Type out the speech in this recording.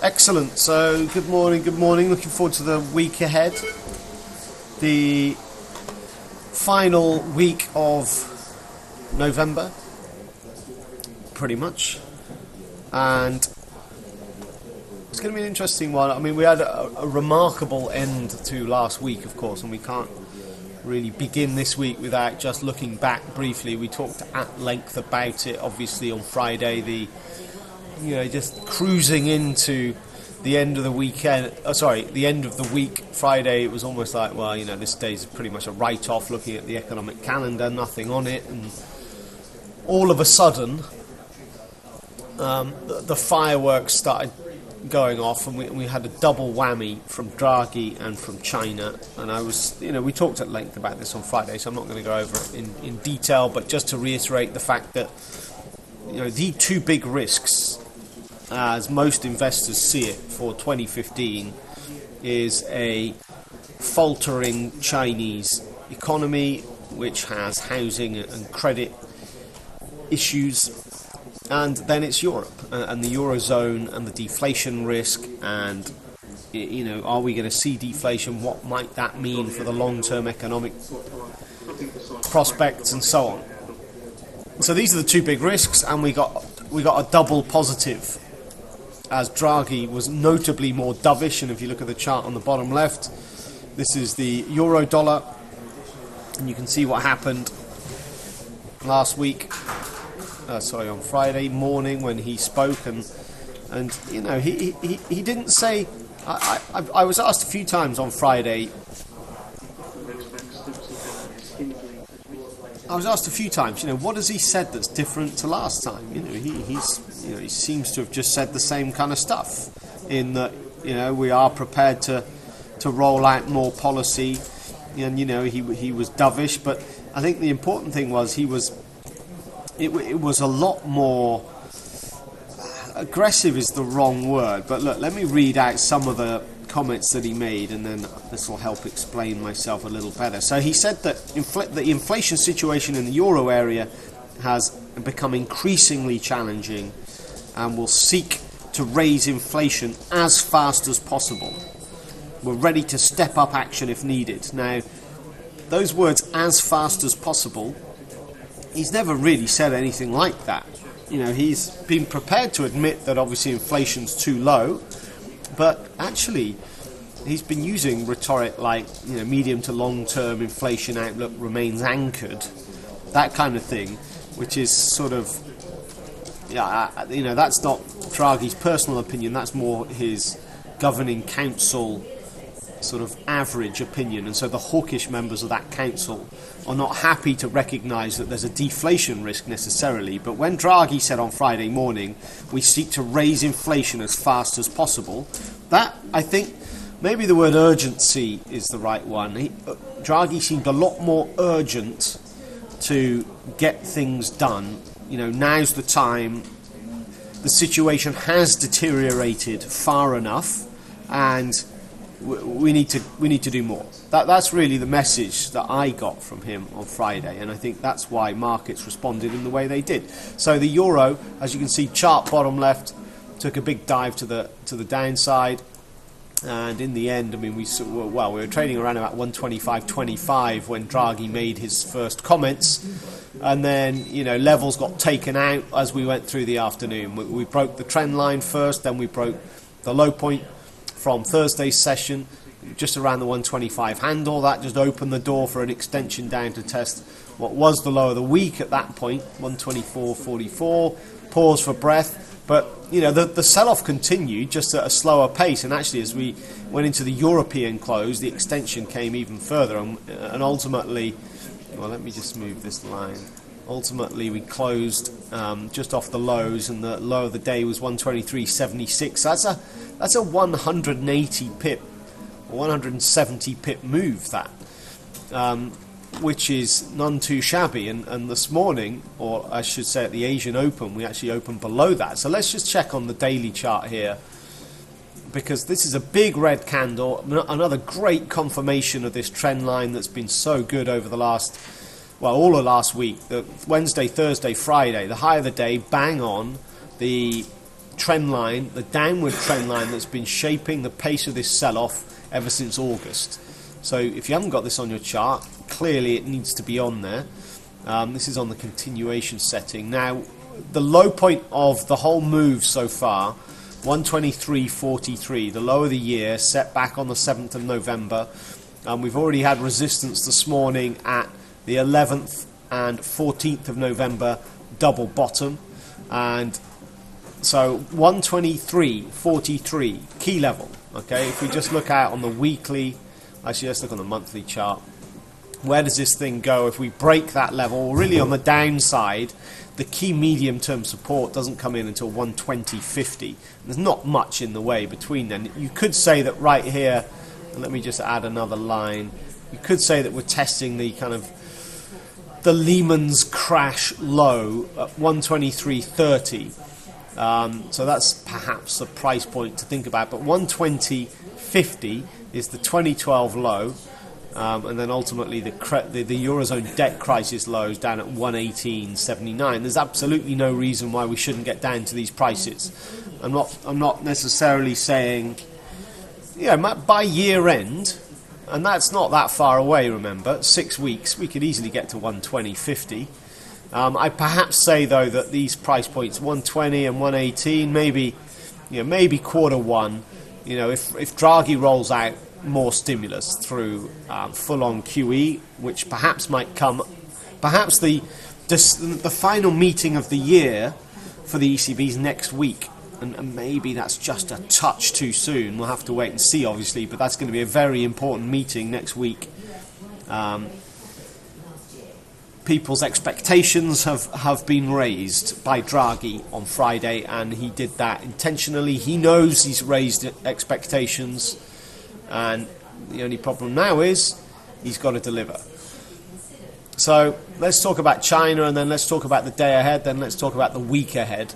Excellent. So, good morning. Looking forward to the week ahead. The final week of November, pretty much. And it's going to be an interesting one. I mean, we had a remarkable end to last week, of course, and we can't really begin this week without just looking back briefly. We talked at length about it, obviously, on Friday, just cruising into the end of the weekend. The end of the week. Friday, it was almost like, this day's pretty much a write-off. Looking at the economic calendar, nothing on it, and all of a sudden, the fireworks started going off, and we had a double whammy from Draghi and from China. And we talked at length about this on Friday, so I'm not going to go over it in detail. But just to reiterate the fact that the two big risks, as most investors see it for 2015, is a faltering Chinese economy, which has housing and credit issues, and then it's Europe and the Eurozone and the deflation risk, and are we going to see deflation? What might that mean for the long-term economic prospects and so on? So these are the two big risks, and we got a double positive, as Draghi was notably more dovish. And if you look at the chart on the bottom left, this is the euro dollar, and you can see what happened last week. On Friday morning when he spoke, and he didn't say. I was asked a few times on Friday. What has he said that's different to last time? He seems to have just said the same kind of stuff. In that, we are prepared to roll out more policy, and he was dovish. But I think the important thing was it was a lot more aggressive is the wrong word. But look, let me read out some of the comments that he made, and then this will help explain myself a little better. So he said that the inflation situation in the euro area has become increasingly challenging, and will seek to raise inflation as fast as possible. We're ready to step up action if needed. Now, those words, as fast as possible, he's never really said anything like that. He's been prepared to admit that obviously inflation's too low, but actually he's been using rhetoric like, medium to long-term inflation outlook remains anchored, that kind of thing, which is sort of, that's not Draghi's personal opinion, that's more his governing council sort of average opinion. And so the hawkish members of that council are not happy to recognise that there's a deflation risk necessarily. But when Draghi said on Friday morning, we seek to raise inflation as fast as possible, that, I think, maybe the word urgency is the right one. Draghi seemed a lot more urgent to get things done. Now's the time. The situation has deteriorated far enough, and we need to do more. That's really the message that I got from him on Friday, and I think that's why markets responded in the way they did. So the euro, as you can see, chart bottom left, took a big dive to the downside, and in the end, we were trading around about 125.25 when Draghi made his first comments, and then levels got taken out as we went through the afternoon. We broke the trend line first, then we broke the low point from Thursday's session, just around the 125 handle. That just opened the door for an extension down to test what was the low of the week at that point, 124.44. Pause for breath, but the sell-off continued, just at a slower pace. And actually, as we went into the European close, the extension came even further, and ultimately, let me just move this line. Ultimately, we closed just off the lows, and the low of the day was 123.76. That's a 180 pip, 170 pip move, that, which is none too shabby. And this morning, or I should say at the Asian Open, we actually opened below that. So let's just check on the daily chart here, because this is a big red candle, another great confirmation of this trend line that's been so good over the last, all of last week. The Wednesday, Thursday, Friday, the high of the day, bang on. The trend line, the downward trend line that's been shaping the pace of this sell-off ever since August. So if you haven't got this on your chart, clearly it needs to be on there. This is on the continuation setting. Now, the low point of the whole move so far, 123.43, the low of the year, set back on the 7th of November. We've already had resistance this morning at the 11th and 14th of November double bottom. And so 123.43, key level. Okay, if we just look out on the weekly, actually let's look on the monthly chart. Where does this thing go if we break that level? Really on the downside, the key medium-term support doesn't come in until 120.50. There's not much in the way between then. You could say that right here, and let me just add another line, you could say that we're testing the kind of the Lehman's crash low at 123.30. So that's perhaps a price point to think about. But 120.50 is the 2012 low. And then ultimately the Eurozone debt crisis lows down at 118.79. There's absolutely no reason why we shouldn't get down to these prices. I'm not necessarily saying, by year end, and that's not that far away. Remember, 6 weeks we could easily get to 120.50. I perhaps say though that these price points, 120 and 118, maybe quarter one. If Draghi rolls out more stimulus through full-on QE, which perhaps might come, perhaps the final meeting of the year for the ECB's next week, and maybe that's just a touch too soon. We'll have to wait and see, obviously, but that's going to be a very important meeting next week. People's expectations have been raised by Draghi on Friday, and he did that intentionally. He knows he's raised expectations, and the only problem now is he's got to deliver. So let's talk about China, and then let's talk about the day ahead, then let's talk about the week ahead.